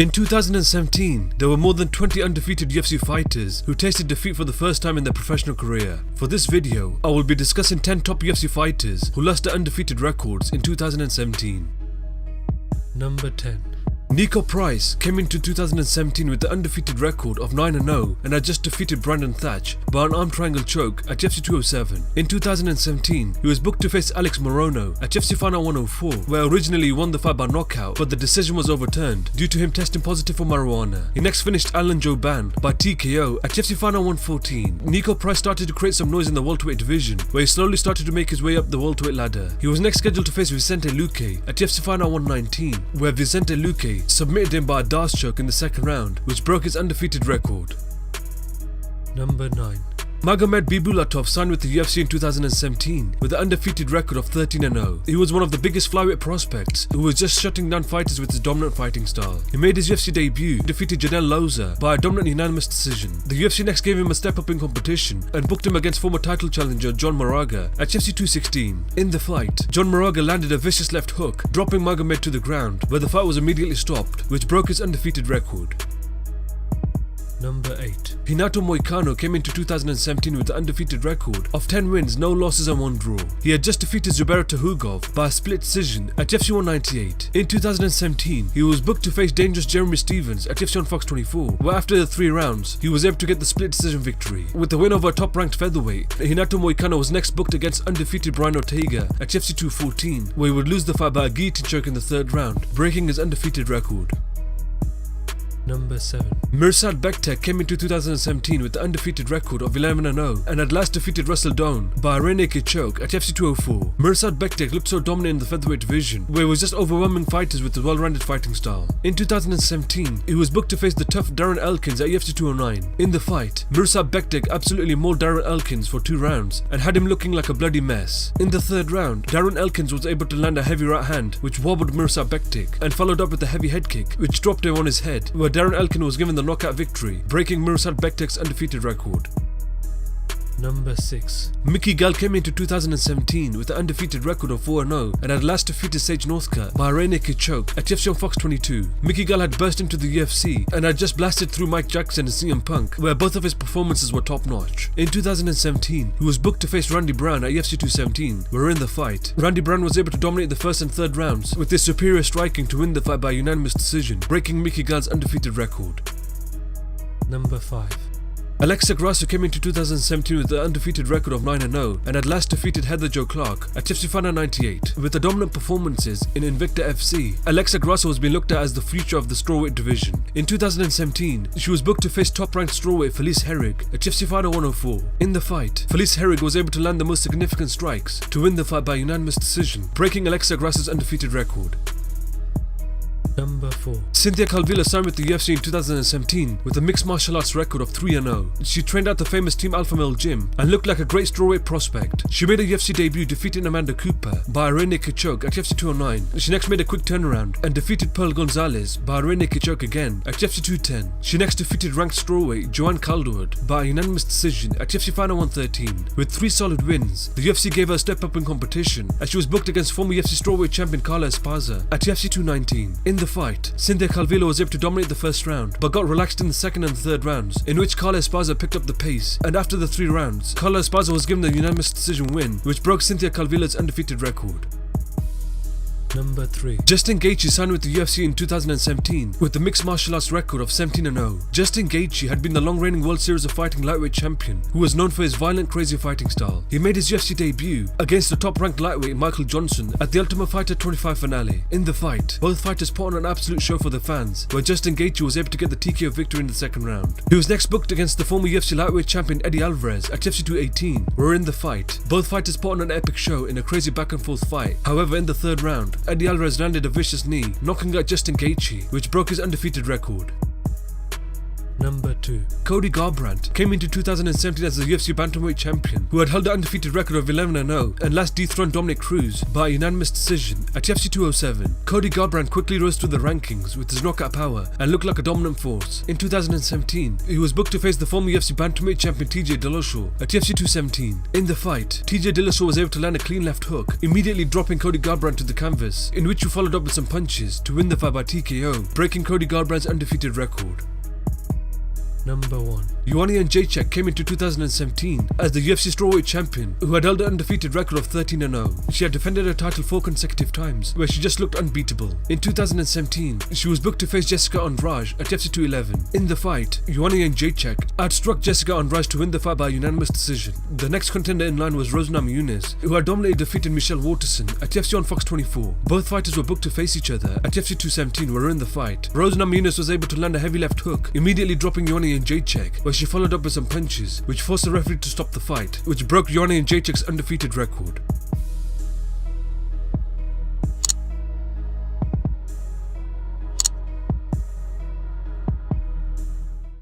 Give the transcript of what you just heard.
In 2017, there were more than 20 undefeated UFC fighters who tasted defeat for the first time in their professional career. For this video, I will be discussing 10 top UFC fighters who lost their undefeated records in 2017. Number 10. Nikko Price came into 2017 with the undefeated record of 9-0 and had just defeated Brandon Thatch by an arm triangle choke at UFC 207. In 2017, he was booked to face Alex Morono at UFC Final 104, where originally he won the fight by knockout, but the decision was overturned due to him testing positive for marijuana. He next finished Alan Jouban by TKO at UFC Final 114. Nikko Price started to create some noise in the welterweight division, where he slowly started to make his way up the welterweight ladder. He was next scheduled to face Vicente Luque at UFC Final 119, where Vicente Luque submitted him by a Darce choke in the second round, which broke his undefeated record. Number 9. Magomed Bibulatov signed with the UFC in 2017 with an undefeated record of 13-0. He was one of the biggest flyweight prospects who was just shutting down fighters with his dominant fighting style. He made his UFC debut, defeated Janelle Loza by a dominant unanimous decision. The UFC next gave him a step up in competition and booked him against former title challenger John Moraga at UFC 216. In the fight, John Moraga landed a vicious left hook, dropping Magomed to the ground, where the fight was immediately stopped, which broke his undefeated record. Number 8. Renato Moicano came into 2017 with an undefeated record of 10 wins, no losses and 1 draw. He had just defeated Zubair Tuhugov by a split decision at UFC 198. In 2017, he was booked to face dangerous Jeremy Stevens at UFC on Fox 24, where after the 3 rounds, he was able to get the split decision victory. With the win over a top-ranked featherweight, Renato Moicano was next booked against undefeated Brian Ortega at UFC 214, where he would lose the fight by a guillotine choke in the 3rd round, breaking his undefeated record. Number 7. Mercer Vector came into 2017 with the undefeated record of 11-0 and had last defeated Russell Doane by a rear naked choke at UFC 204. Mercer Vector looked so dominant in the featherweight division, where he was just overwhelming fighters with a well-rounded fighting style. In 2017, he was booked to face the tough Darren Elkins at UFC 209. In the fight, Mercer Vector absolutely mauled Darren Elkins for 2 rounds and had him looking like a bloody mess. In the 3rd round, Darren Elkins was able to land a heavy right hand which wobbled Mercer Vector and followed up with a heavy head kick which dropped him on his head, where Darren Elkins was given the knockout victory, breaking Mercer Vector's undefeated record. Number 6. Mick Eagle came into 2017 with an undefeated record of 4-0 and had last defeated Sage Northcutt by a rear naked choke at UFC on Fox 22. Mick Eagle had burst into the UFC and had just blasted through Mike Jackson and CM Punk, where both of his performances were top notch. In 2017, he was booked to face Randy Brown at UFC 217, where in the fight, Randy Brown was able to dominate the 1st and 3rd rounds with his superior striking to win the fight by unanimous decision, breaking Mick Eagle's undefeated record. Number 5. Alexa Grasso came into 2017 with the undefeated record of 9-0 and had last defeated Heather Jo Clark at UFC Final 98. With the dominant performances in Invicta FC, Alexa Grasso has been looked at as the future of the strawweight division. In 2017, she was booked to face top-ranked strawweight Felice Herrig at UFC Final 104. In the fight, Felice Herrig was able to land the most significant strikes to win the fight by unanimous decision, breaking Alexa Grasso's undefeated record. Number 4. Cynthia Calvillo signed with the UFC in 2017 with a mixed martial arts record of 3-0. She trained at the famous Team Alpha Male gym and looked like a great strawweight prospect. She made a UFC debut defeating Amanda Cooper by a rear naked choke at UFC 209. She next made a quick turnaround and defeated Pearl Gonzalez by a rear naked choke again at UFC 210. She next defeated ranked strawweight Joanne Calderwood by a unanimous decision at UFC Final 113. With 3 solid wins, the UFC gave her a step up in competition as she was booked against former UFC strawweight champion Carla Esparza at UFC 219. In the fight, Cynthia Calvillo was able to dominate the 1st round, but got relaxed in the 2nd and 3rd rounds, in which Carla Esparza picked up the pace, and after the 3 rounds, Carla Esparza was given the unanimous decision win, which broke Cynthia Calvillo's undefeated record. Number 3. Justin Gaethje signed with the UFC in 2017 with the mixed martial arts record of 17-0. Justin Gaethje had been the long-reigning World Series of Fighting lightweight champion who was known for his violent, crazy fighting style. He made his UFC debut against the top-ranked lightweight Michael Johnson at the Ultimate Fighter 25 finale. In the fight, both fighters put on an absolute show for the fans, where Justin Gaethje was able to get the TKO victory in the 2nd round. He was next booked against the former UFC lightweight champion Eddie Alvarez at UFC 218, where in the fight, both fighters put on an epic show in a crazy back-and-forth fight. However, in the 3rd round, Eddie Alvarez landed a vicious knee, knocking out Justin Gaethje, which broke his undefeated record. Number 2. Cody Garbrandt came into 2017 as the UFC Bantamweight champion, who had held an undefeated record of 11-0 and last dethroned Dominic Cruz by a unanimous decision at UFC 207. Cody Garbrandt quickly rose through the rankings with his knockout power and looked like a dominant force. In 2017, he was booked to face the former UFC Bantamweight champion TJ Dillashaw at UFC 217. In the fight, TJ Dillashaw was able to land a clean left hook, immediately dropping Cody Garbrandt to the canvas, in which he followed up with some punches to win the fight by TKO, breaking Cody Garbrandt's undefeated record. Number 1. Joanna Jędrzejczyk came into 2017 as the UFC strawweight champion, who had held an undefeated record of 13-0. She had defended her title 4 consecutive times, where she just looked unbeatable. In 2017, she was booked to face Jessica Andrade at UFC 211. In the fight, Joanna Jędrzejczyk outstruck Jessica Andrade to win the fight by unanimous decision. The next contender in line was Rose Namajunas, who had dominantly defeated Michelle Waterson at UFC on Fox 24. Both fighters were booked to face each other at UFC 217, where in the fight, Rose Namajunas was able to land a heavy left hook, immediately dropping Joanna Jędrzejczyk, where she followed up with some punches, which forced the referee to stop the fight, which broke Joanna Jędrzejczyk's undefeated record.